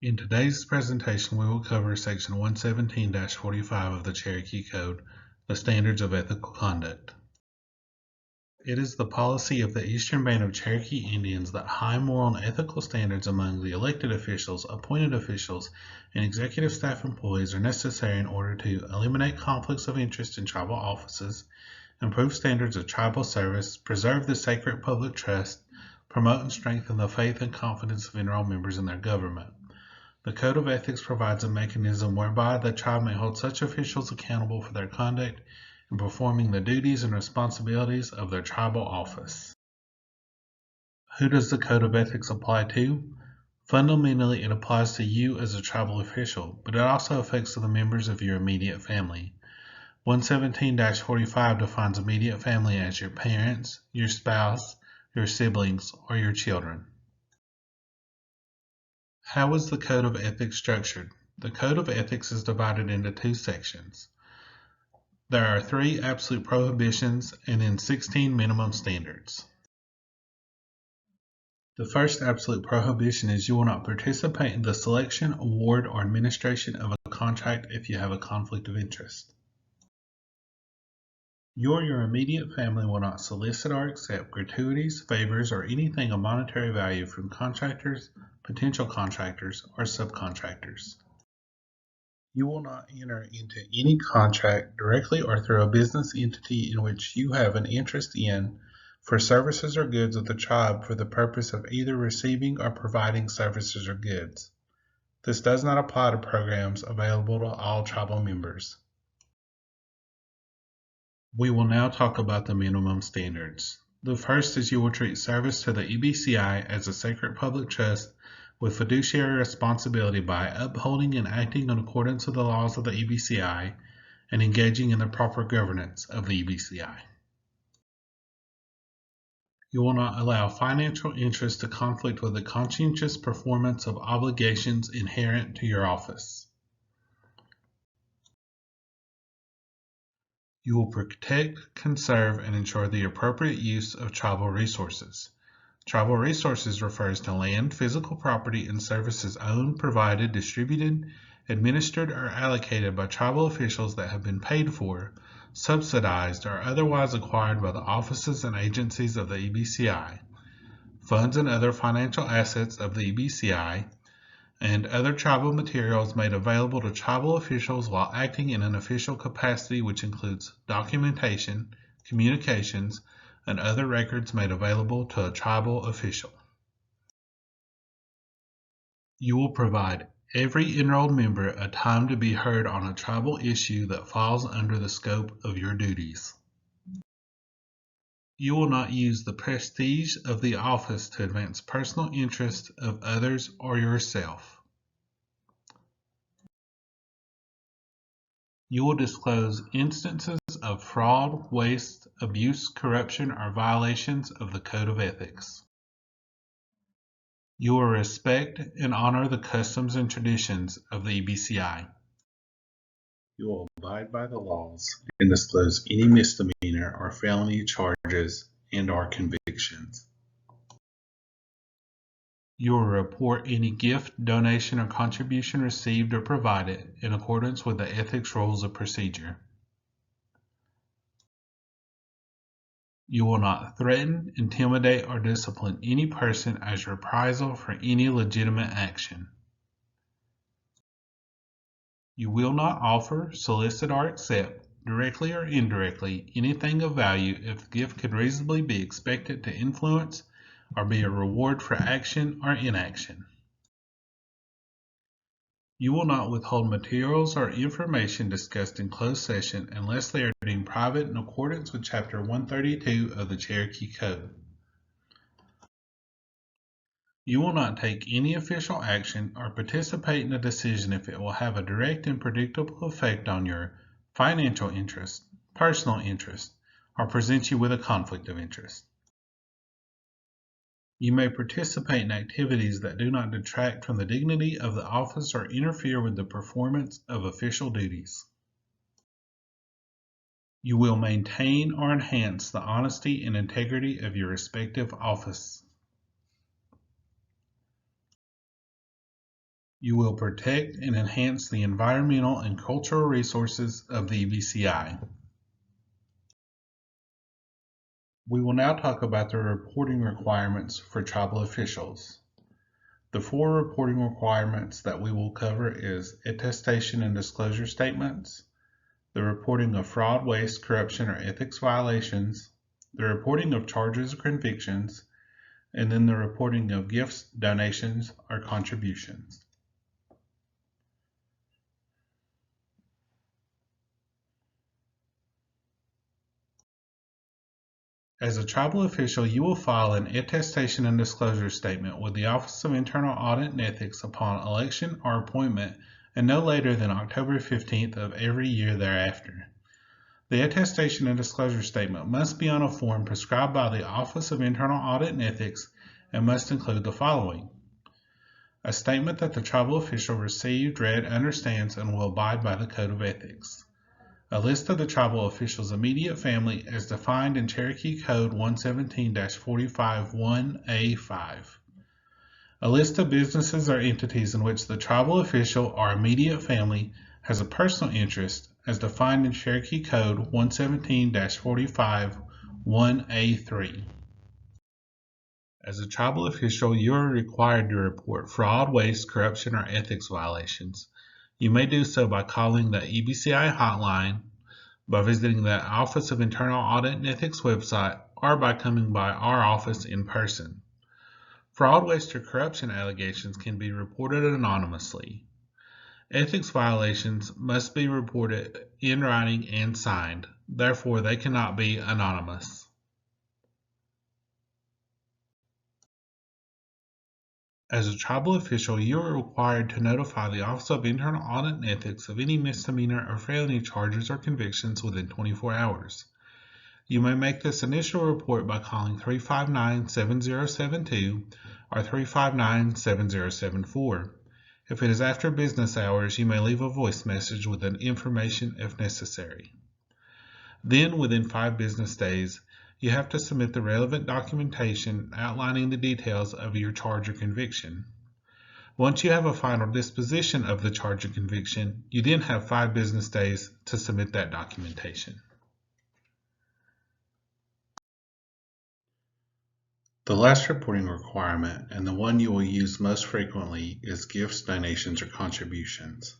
In today's presentation, we will cover Section 117-45 of the Cherokee Code, the Standards of Ethical Conduct. It is the policy of the Eastern Band of Cherokee Indians that high moral and ethical standards among the elected officials, appointed officials, and executive staff employees are necessary in order to eliminate conflicts of interest in tribal offices, improve standards of tribal service, preserve the sacred public trust, promote and strengthen the faith and confidence of enrolled members in their government. The Code of Ethics provides a mechanism whereby the tribe may hold such officials accountable for their conduct in performing the duties and responsibilities of their tribal office. Who does the Code of Ethics apply to? Fundamentally, it applies to you as a tribal official, but it also affects the members of your immediate family. 117-45 defines immediate family as your parents, your spouse, your siblings, or your children. How is the Code of Ethics structured? The Code of Ethics is divided into two sections. There are 3 absolute prohibitions and then 16 minimum standards. The first absolute prohibition is you will not participate in the selection, award, or administration of a contract if you have a conflict of interest. You or your immediate family will not solicit or accept gratuities, favors, or anything of monetary value from contractors, potential contractors, or subcontractors. You will not enter into any contract directly or through a business entity in which you have an interest in for services or goods of the tribe for the purpose of either receiving or providing services or goods. This does not apply to programs available to all tribal members. We will now talk about the minimum standards. The first is you will treat service to the EBCI as a sacred public trust with fiduciary responsibility by upholding and acting in accordance with the laws of the EBCI and engaging in the proper governance of the EBCI. You will not allow financial interest to conflict with the conscientious performance of obligations inherent to your office. You will protect, conserve, and ensure the appropriate use of tribal resources. Tribal resources refers to land, physical property, and services owned, provided, distributed, administered, or allocated by tribal officials that have been paid for, subsidized, or otherwise acquired by the offices and agencies of the EBCI, funds and other financial assets of the EBCI, and other tribal materials made available to tribal officials while acting in an official capacity, which includes documentation, communications, and other records made available to a tribal official. You will provide every enrolled member a time to be heard on a tribal issue that falls under the scope of your duties. You will not use the prestige of the office to advance personal interests of others or yourself. You will disclose instances of fraud, waste, abuse, corruption, or violations of the Code of Ethics. You will respect and honor the customs and traditions of the EBCI. You will abide by the laws and disclose any misdemeanor or felony charges and/or convictions. You will report any gift, donation, or contribution received or provided in accordance with the ethics rules of procedure. You will not threaten, intimidate, or discipline any person as reprisal for any legitimate action. You will not offer, solicit, or accept, directly or indirectly, anything of value if the gift could reasonably be expected to influence or be a reward for action or inaction. You will not withhold materials or information discussed in closed session unless they are deemed private in accordance with Chapter 132 of the Cherokee Code. You will not take any official action or participate in a decision if it will have a direct and predictable effect on your financial interest, personal interest, or present you with a conflict of interest. You may participate in activities that do not detract from the dignity of the office or interfere with the performance of official duties. You will maintain or enhance the honesty and integrity of your respective office. You will protect and enhance the environmental and cultural resources of the EBCI. We will now talk about the reporting requirements for tribal officials. The 4 reporting requirements that we will cover is attestation and disclosure statements, the reporting of fraud, waste, corruption, or ethics violations, the reporting of charges or convictions, and then the reporting of gifts, donations, or contributions. As a tribal official, you will file an attestation and disclosure statement with the Office of Internal Audit and Ethics upon election or appointment and no later than October 15th of every year thereafter. The attestation and disclosure statement must be on a form prescribed by the Office of Internal Audit and Ethics and must include the following: a statement that the tribal official received, read, understands, and will abide by the Code of Ethics. A list of the tribal official's immediate family as defined in Cherokee Code 117-45-1A5. A list of businesses or entities in which the tribal official or immediate family has a personal interest as defined in Cherokee Code 117-45-1A3. As a tribal official, you are required to report fraud, waste, corruption, or ethics violations. You may do so by calling the EBCI hotline, by visiting the Office of Internal Audit and Ethics website, or by coming by our office in person. Fraud, waste, or corruption allegations can be reported anonymously. Ethics violations must be reported in writing and signed, therefore they cannot be anonymous. As a tribal official, you are required to notify the Office of Internal Audit and Ethics of any misdemeanor or felony charges or convictions within 24 hours. You may make this initial report by calling 359-7072 or 359-7074. If it is after business hours, you may leave a voice message with information if necessary. Then, within 5 business days, you have to submit the relevant documentation outlining the details of your charge or conviction. Once you have a final disposition of the charge or conviction, you then have 5 business days to submit that documentation. The last reporting requirement, and the one you will use most frequently, is gifts, donations, or contributions.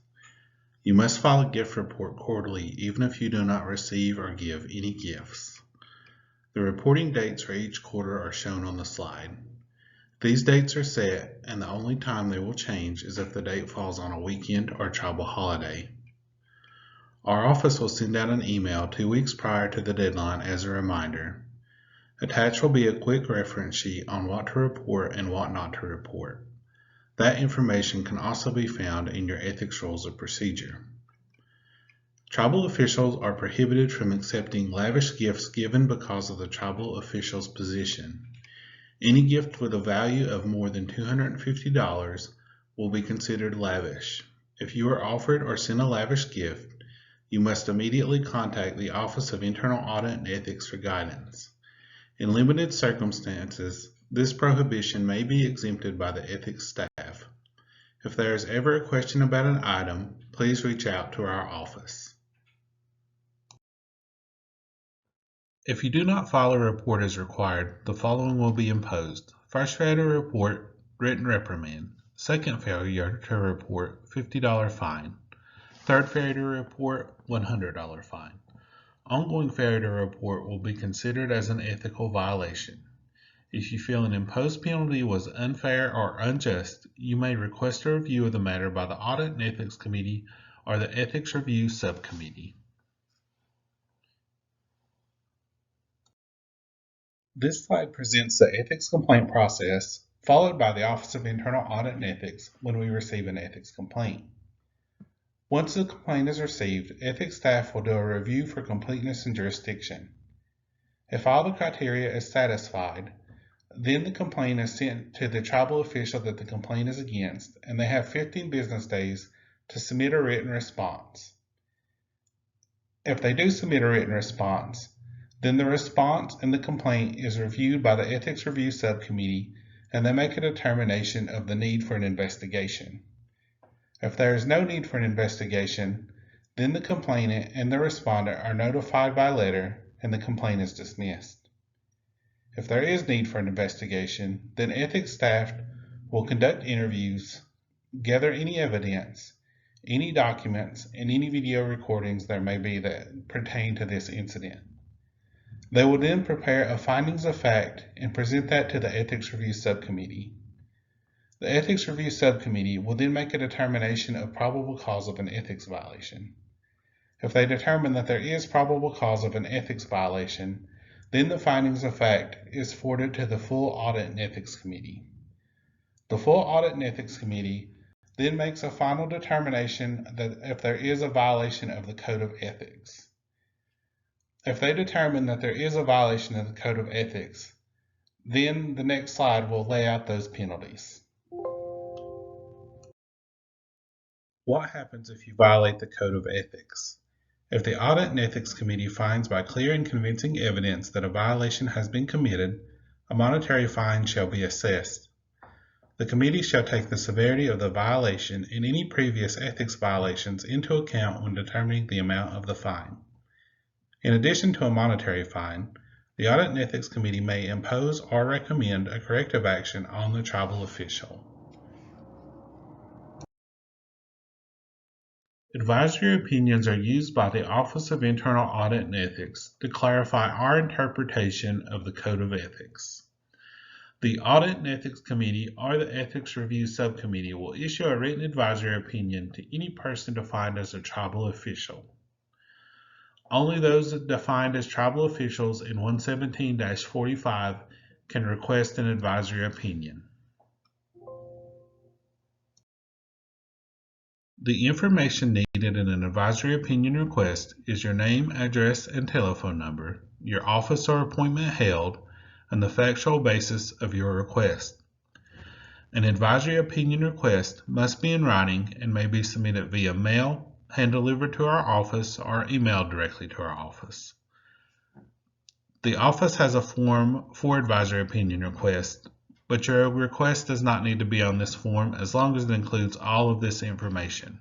You must file a gift report quarterly even if you do not receive or give any gifts. The reporting dates for each quarter are shown on the slide. These dates are set, and the only time they will change is if the date falls on a weekend or tribal holiday. Our office will send out an email 2 weeks prior to the deadline as a reminder. Attached will be a quick reference sheet on what to report and what not to report. That information can also be found in your Ethics Rules of Procedure. Tribal officials are prohibited from accepting lavish gifts given because of the tribal official's position. Any gift with a value of more than $250 will be considered lavish. If you are offered or sent a lavish gift, you must immediately contact the Office of Internal Audit and Ethics for guidance. In limited circumstances, this prohibition may be exempted by the ethics staff. If there is ever a question about an item, please reach out to our office. If you do not file a report as required, the following will be imposed. First failure to report, written reprimand. Second failure to report, $50 fine. Third failure to report, $100 fine. Ongoing failure to report will be considered as an ethical violation. If you feel an imposed penalty was unfair or unjust, you may request a review of the matter by the Audit and Ethics Committee or the Ethics Review Subcommittee. This slide presents the ethics complaint process, followed by the Office of Internal Audit and Ethics when we receive an ethics complaint. Once the complaint is received, ethics staff will do a review for completeness and jurisdiction. If all the criteria is satisfied, then the complaint is sent to the tribal official that the complaint is against, and they have 15 business days to submit a written response. If they do submit a written response, then the response and the complaint is reviewed by the Ethics Review Subcommittee, and they make a determination of the need for an investigation. If there is no need for an investigation, then the complainant and the respondent are notified by letter and the complaint is dismissed. If there is need for an investigation, then ethics staff will conduct interviews, gather any evidence, any documents, and any video recordings there may be that pertain to this incident. They will then prepare a findings of fact and present that to the Ethics Review Subcommittee. The Ethics Review Subcommittee will then make a determination of probable cause of an ethics violation. If they determine that there is probable cause of an ethics violation, then the findings of fact is forwarded to the Full Audit and Ethics Committee. The Full Audit and Ethics Committee then makes a final determination that if there is a violation of the Code of Ethics. If they determine that there is a violation of the Code of Ethics, then the next slide will lay out those penalties. What happens if you violate the Code of Ethics? If the Audit and Ethics Committee finds by clear and convincing evidence that a violation has been committed, a monetary fine shall be assessed. The committee shall take the severity of the violation and any previous ethics violations into account when determining the amount of the fine. In addition to a monetary fine, the Audit and Ethics Committee may impose or recommend a corrective action on the tribal official. Advisory opinions are used by the Office of Internal Audit and Ethics to clarify our interpretation of the Code of Ethics. The Audit and Ethics Committee or the Ethics Review Subcommittee will issue a written advisory opinion to any person defined as a tribal official. Only those defined as tribal officials in 117-45 can request an advisory opinion. The information needed in an advisory opinion request is your name, address, and telephone number, your office or appointment held, and the factual basis of your request. An advisory opinion request must be in writing and may be submitted via mail, hand-delivered to our office, or emailed directly to our office. The office has a form for advisory opinion requests, but your request does not need to be on this form as long as it includes all of this information.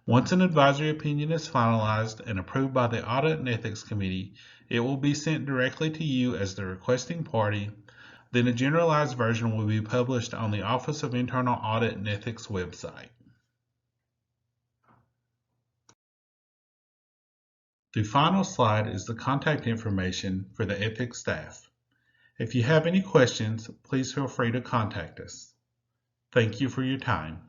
Once an advisory opinion is finalized and approved by the Audit and Ethics Committee, it will be sent directly to you as the requesting party. Then a generalized version will be published on the Office of Internal Audit and Ethics website. The final slide is the contact information for the ethics staff. If you have any questions, please feel free to contact us. Thank you for your time.